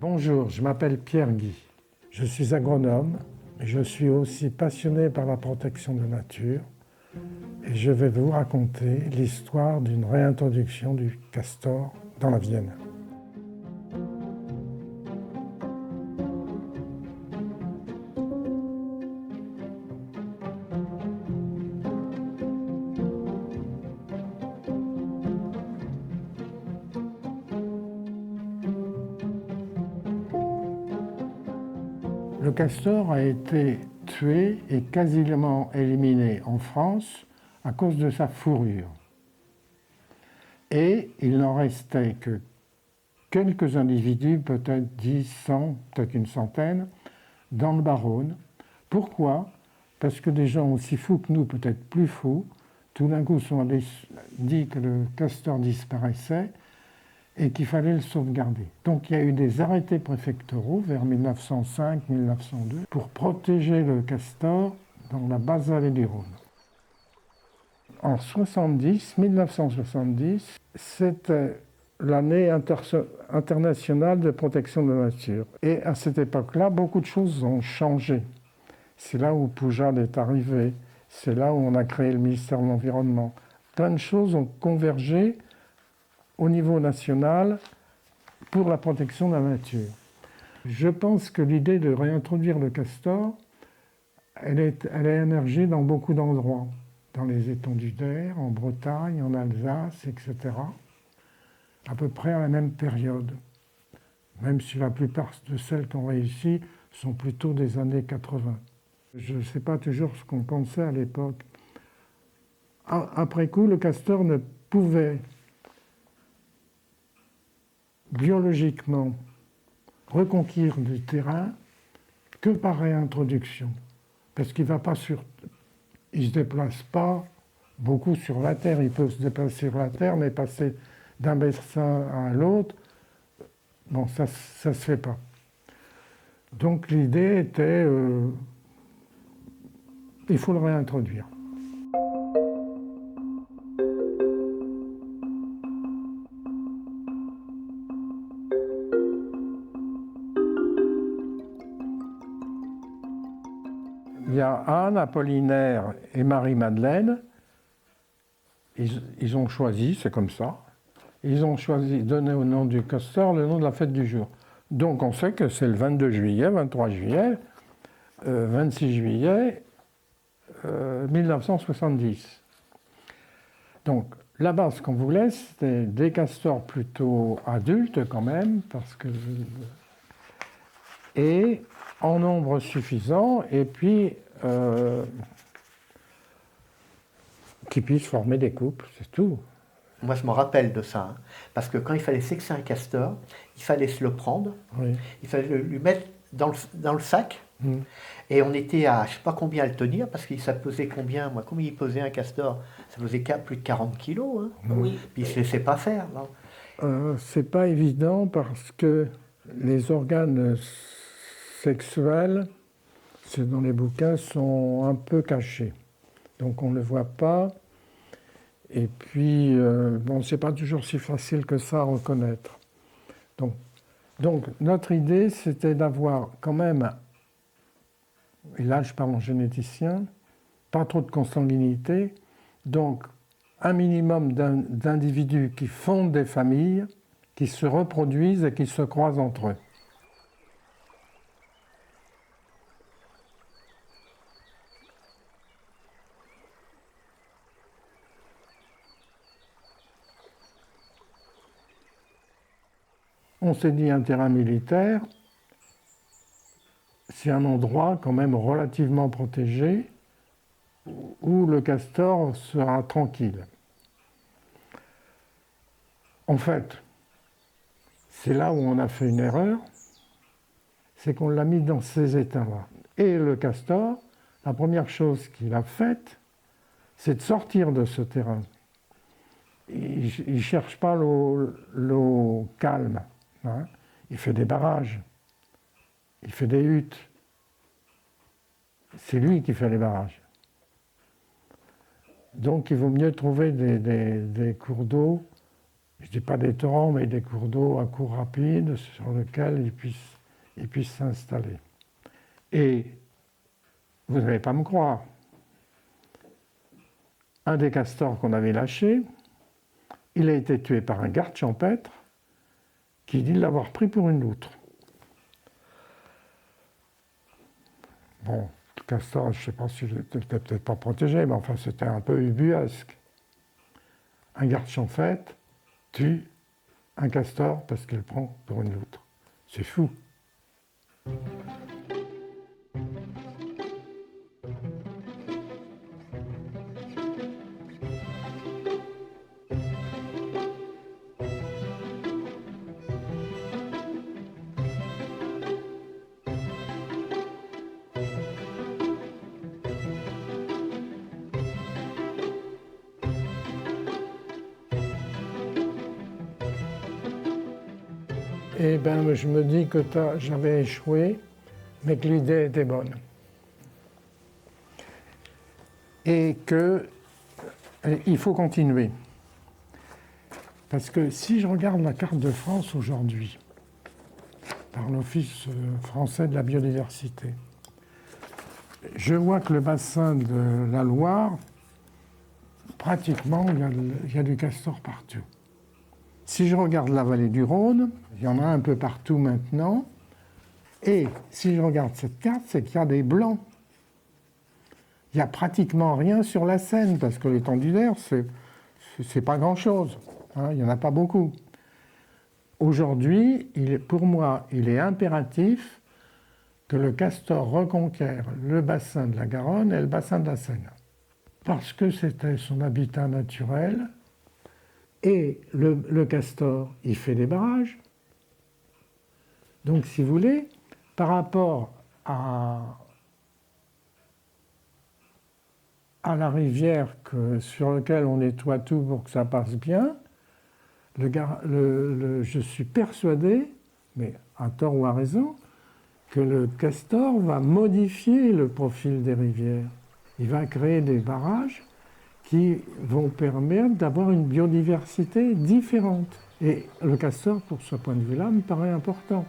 Bonjour, je m'appelle Pierre Guy. Je suis agronome, mais je suis aussi passionné par la protection de la nature et je vais vous raconter l'histoire d'une réintroduction du castor dans la Vienne. Le castor a été tué et quasiment éliminé en France à cause de sa fourrure. Et il n'en restait que quelques individus, peut-être 10, 100, peut-être une centaine, dans le Bas-Rhône. Pourquoi? Parce que des gens aussi fous que nous, peut-être plus fous, tout d'un coup sont dit que le castor disparaissait et qu'il fallait le sauvegarder. Donc il y a eu des arrêtés préfectoraux vers 1905-1902 pour protéger le castor dans la basse vallée du Rhône. En 1970, c'était l'année internationale de protection de la nature. Et à cette époque-là, beaucoup de choses ont changé. C'est là où Poujade est arrivé, c'est là où on a créé le ministère de l'Environnement. Plein de choses ont convergé au niveau national pour la protection de la nature. Je pense que l'idée de réintroduire le castor, elle est émergée dans beaucoup d'endroits, dans les étendues d'Air, en Bretagne, en Alsace, etc., à peu près à la même période, même si la plupart de celles qui ont réussi sont plutôt des années 80. Je ne sais pas toujours ce qu'on pensait à l'époque. Après coup, le castor ne pouvait biologiquement reconquérir du terrain que par réintroduction. Parce qu'il ne se déplace pas beaucoup sur la terre. Il peut se déplacer sur la terre, mais passer d'un bassin à l'autre, bon, ça ne se fait pas. Donc l'idée était, il faut le réintroduire. Il y a Anne, Apollinaire et Marie-Madeleine. Ils ont choisi, c'est comme ça, ils ont choisi de donner au nom du castor le nom de la fête du jour. Donc on sait que c'est le 22 juillet, 23 juillet, 26 juillet 1970. Donc là-bas, ce qu'on voulait, c'était des castors plutôt adultes quand même, et en nombre suffisant, et puis qui puissent former des couples, c'est tout. Moi, je me rappelle de ça, hein, parce que quand il fallait sexer un castor, il fallait se le prendre, oui. Il fallait lui mettre dans le sac, et on était à je ne sais pas combien à le tenir, parce que ça pesait combien, il pesait un castor? Ça pesait plus de 40 kilos, hein. Oui. Puis il ne se laissait pas faire. C'est pas évident parce que les organes sexuels, c'est dans les bouquins, sont un peu cachés. Donc on ne le voit pas. Et puis, bon, c'est pas toujours si facile que ça à reconnaître. Donc notre idée, c'était d'avoir quand même, et là je parle en généticien, pas trop de consanguinité, donc un minimum d'individus qui fondent des familles, qui se reproduisent et qui se croisent entre eux. On s'est dit un terrain militaire, c'est un endroit quand même relativement protégé où le castor sera tranquille. En fait, c'est là où on a fait une erreur, c'est qu'on l'a mis dans ces états-là. Et le castor, la première chose qu'il a faite, c'est de sortir de ce terrain. Il ne cherche pas l'eau calme. Hein. Il fait des barrages, il fait des huttes. C'est lui qui fait les barrages. Donc il vaut mieux trouver des cours d'eau, je ne dis pas des torrents, mais des cours d'eau à cours rapide sur lesquels ils puissent s'installer. Et vous n'allez pas me croire, un des castors qu'on avait lâché, il a été tué par un garde champêtre qui dit l'avoir pris pour une loutre. Bon, le castor, je ne sais pas si n'était peut-être pas protégé, mais enfin c'était un peu ubuesque. Un garde champêtre tue un castor parce qu'il le prend pour une loutre. C'est fou. Eh bien, je me dis que j'avais échoué, mais que l'idée était bonne. Et qu'il faut continuer. Parce que si je regarde la carte de France aujourd'hui, par l'Office français de la biodiversité, je vois que le bassin de la Loire, pratiquement, il y a du castor partout. Si je regarde la vallée du Rhône, il y en a un peu partout maintenant. Et si je regarde cette carte, c'est qu'il y a des blancs. Il n'y a pratiquement rien sur la Seine, parce que l'étendue d'air, c'est pas grand-chose. Hein, il n'y en a pas beaucoup. Aujourd'hui, pour moi, il est impératif que le castor reconquiert le bassin de la Garonne et le bassin de la Seine. Parce que c'était son habitat naturel. Et le castor, il fait des barrages. Donc, si vous voulez, par rapport à la rivière sur laquelle on nettoie tout pour que ça passe bien, je suis persuadé, mais à tort ou à raison, que le castor va modifier le profil des rivières. Il va créer des barrages qui vont permettre d'avoir une biodiversité différente. Et le castor, pour ce point de vue-là, me paraît important.